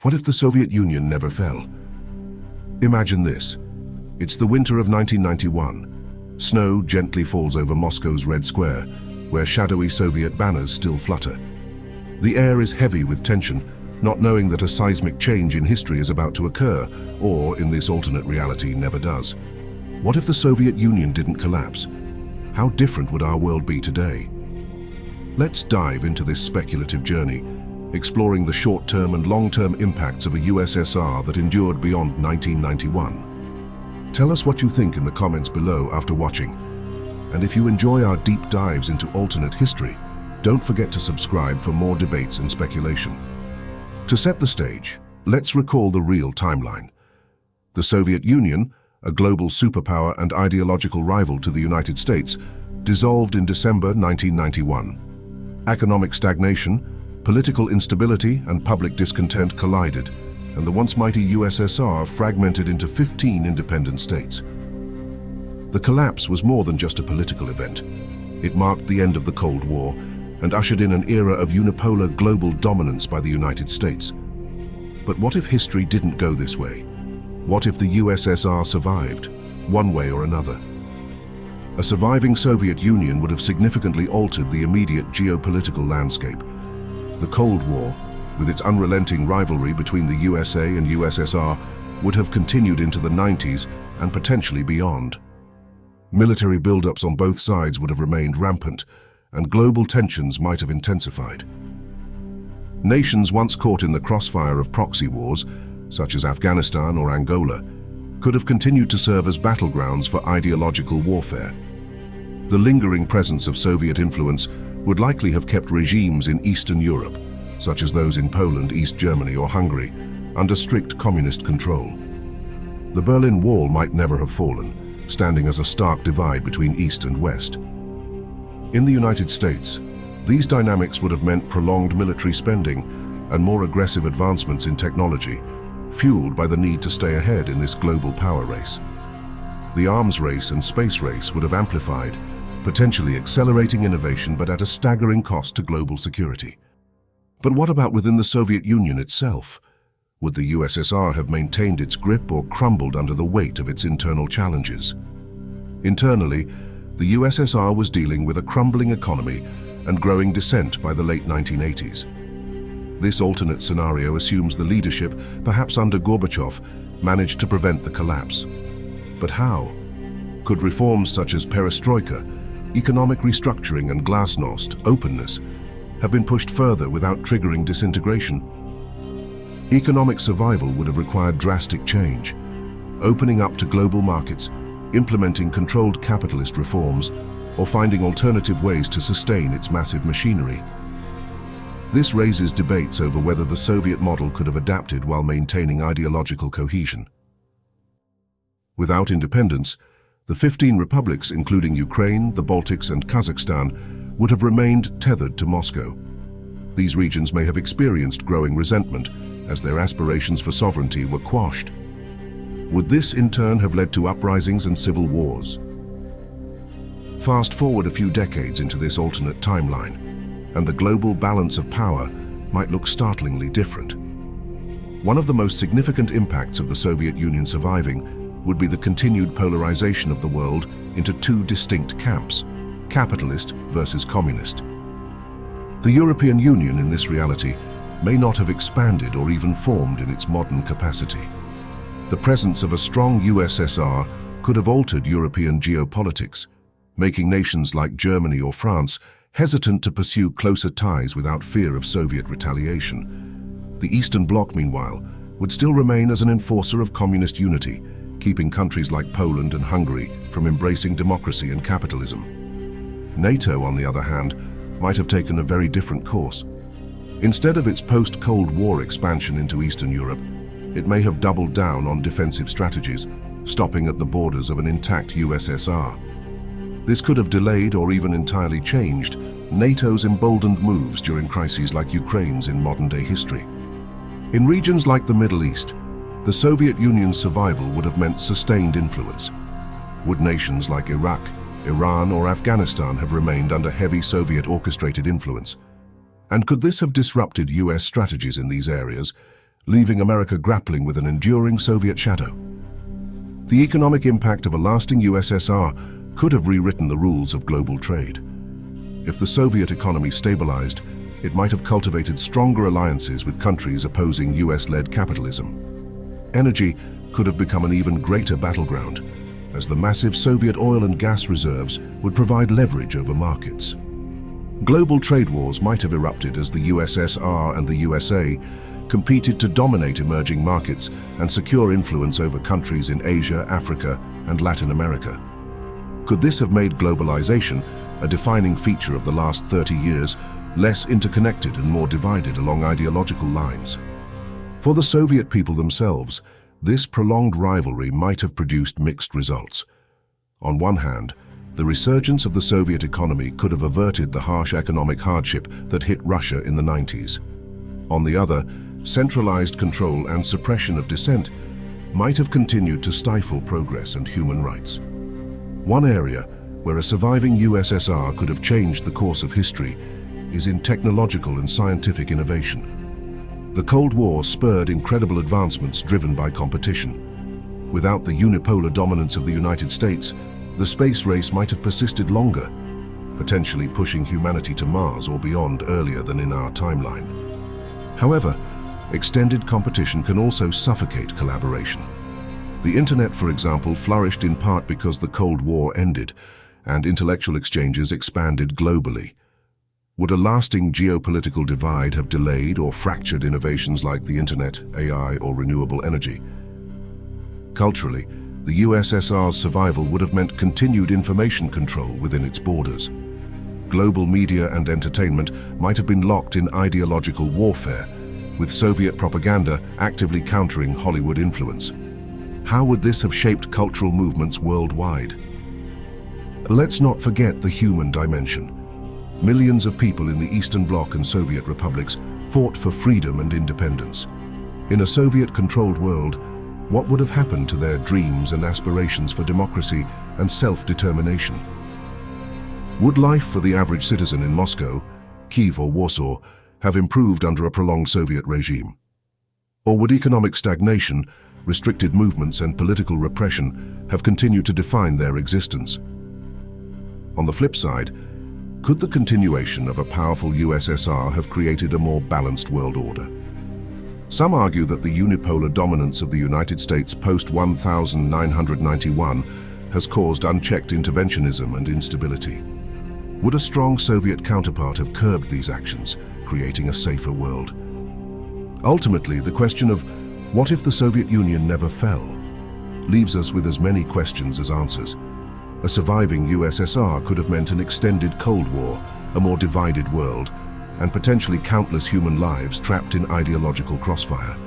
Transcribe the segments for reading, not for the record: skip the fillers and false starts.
What if the Soviet Union never fell? Imagine this. It's the winter of 1991. Snow gently falls over Moscow's Red Square, where shadowy Soviet banners still flutter. The air is heavy with tension, not knowing that a seismic change in history is about to occur, or, in this alternate reality, never does. What if the Soviet Union didn't collapse? How different would our world be today? Let's dive into this speculative journey, exploring the short-term and long-term impacts of a USSR that endured beyond 1991. Tell us what you think in the comments below after watching. And if you enjoy our deep dives into alternate history, don't forget to subscribe for more debates and speculation. To set the stage, let's recall the real timeline. The Soviet Union, a global superpower and ideological rival to the United States, dissolved in December 1991. Economic stagnation, political instability and public discontent collided, and the once mighty USSR fragmented into 15 independent states. The collapse was more than just a political event. It marked the end of the Cold War and ushered in an era of unipolar global dominance by the United States. But what if history didn't go this way? What if the USSR survived, one way or another? A surviving Soviet Union would have significantly altered the immediate geopolitical landscape. The Cold War, with its unrelenting rivalry between the USA and USSR, would have continued into the 90s and potentially beyond. Military buildups on both sides would have remained rampant, and global tensions might have intensified. Nations once caught in the crossfire of proxy wars, such as Afghanistan or Angola, could have continued to serve as battlegrounds for ideological warfare. The lingering presence of Soviet influence would likely have kept regimes in Eastern Europe, such as those in Poland, East Germany or Hungary, under strict communist control. The Berlin Wall might never have fallen, standing as a stark divide between East and West. In the United States, these dynamics would have meant prolonged military spending and more aggressive advancements in technology, fueled by the need to stay ahead in this global power race. The arms race and space race would have amplified, potentially accelerating innovation but at a staggering cost to global security. But what about within the Soviet Union itself? Would the USSR have maintained its grip or crumbled under the weight of its internal challenges? Internally, the USSR was dealing with a crumbling economy and growing dissent by the late 1980s. This alternate scenario assumes the leadership, perhaps under Gorbachev, managed to prevent the collapse. But how? Could reforms such as perestroika, economic restructuring and glasnost, openness, have been pushed further without triggering disintegration? Economic survival would have required drastic change, opening up to global markets, implementing controlled capitalist reforms, or finding alternative ways to sustain its massive machinery. This raises debates over whether the Soviet model could have adapted while maintaining ideological cohesion. Without independence, the 15 republics, including Ukraine, the Baltics, and Kazakhstan, would have remained tethered to Moscow. These regions may have experienced growing resentment as their aspirations for sovereignty were quashed. Would this in turn have led to uprisings and civil wars? Fast forward a few decades into this alternate timeline, and the global balance of power might look startlingly different. One of the most significant impacts of the Soviet Union surviving would be the continued polarization of the world into two distinct camps, capitalist versus communist. The European Union in this reality may not have expanded or even formed in its modern capacity. The presence of a strong USSR could have altered European geopolitics, making nations like Germany or France hesitant to pursue closer ties without fear of Soviet retaliation. The Eastern Bloc, meanwhile, would still remain as an enforcer of communist unity, keeping countries like Poland and Hungary from embracing democracy and capitalism. NATO, on the other hand, might have taken a very different course. Instead of its post-Cold War expansion into Eastern Europe, it may have doubled down on defensive strategies, stopping at the borders of an intact USSR. This could have delayed or even entirely changed NATO's emboldened moves during crises like Ukraine's in modern-day history. In regions like the Middle East, the Soviet Union's survival would have meant sustained influence. Would nations like Iraq, Iran, or Afghanistan have remained under heavy Soviet-orchestrated influence? And could this have disrupted US strategies in these areas, leaving America grappling with an enduring Soviet shadow. The economic impact of a lasting USSR could have rewritten the rules of global trade. If the Soviet economy stabilized, it might have cultivated stronger alliances with countries opposing US-led capitalism. Energy could have become an even greater battleground, as the massive Soviet oil and gas reserves would provide leverage over markets. Global trade wars might have erupted as the USSR and the USA competed to dominate emerging markets and secure influence over countries in Asia, Africa, and Latin America. Could this have made globalization, a defining feature of the last 30 years, less interconnected and more divided along ideological lines? For the Soviet people themselves, this prolonged rivalry might have produced mixed results. On one hand, the resurgence of the Soviet economy could have averted the harsh economic hardship that hit Russia in the 90s. On the other, centralized control and suppression of dissent might have continued to stifle progress and human rights. One area where a surviving USSR could have changed the course of history is in technological and scientific innovation. The Cold War spurred incredible advancements driven by competition. Without the unipolar dominance of the United States, the space race might have persisted longer, potentially pushing humanity to Mars or beyond earlier than in our timeline. However, extended competition can also suffocate collaboration. The Internet, for example, flourished in part because the Cold War ended and intellectual exchanges expanded globally. Would a lasting geopolitical divide have delayed or fractured innovations like the Internet, AI, or renewable energy? Culturally, the USSR's survival would have meant continued information control within its borders. Global media and entertainment might have been locked in ideological warfare, with Soviet propaganda actively countering Hollywood influence. How would this have shaped cultural movements worldwide? Let's not forget the human dimension. Millions of people in the Eastern Bloc and Soviet republics fought for freedom and independence. In a Soviet-controlled world, what would have happened to their dreams and aspirations for democracy and self-determination? Would life for the average citizen in Moscow, Kiev or Warsaw have improved under a prolonged Soviet regime? Or would economic stagnation, restricted movements and political repression have continued to define their existence? On the flip side, could the continuation of a powerful USSR have created a more balanced world order? Some argue that the unipolar dominance of the United States post-1991 has caused unchecked interventionism and instability. Would a strong Soviet counterpart have curbed these actions, creating a safer world? Ultimately, the question of what if the Soviet Union never fell leaves us with as many questions as answers. A surviving USSR could have meant an extended Cold War, a more divided world, and potentially countless human lives trapped in ideological crossfire.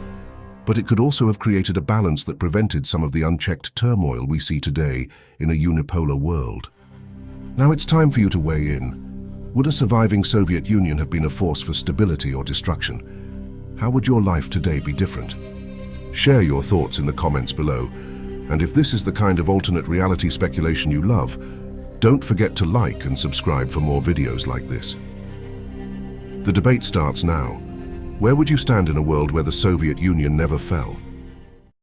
But it could also have created a balance that prevented some of the unchecked turmoil we see today in a unipolar world. Now it's time for you to weigh in. Would a surviving Soviet Union have been a force for stability or destruction? How would your life today be different? Share your thoughts in the comments below. And if this is the kind of alternate reality speculation you love, don't forget to like and subscribe for more videos like this. The debate starts now. Where would you stand in a world where the Soviet Union never fell?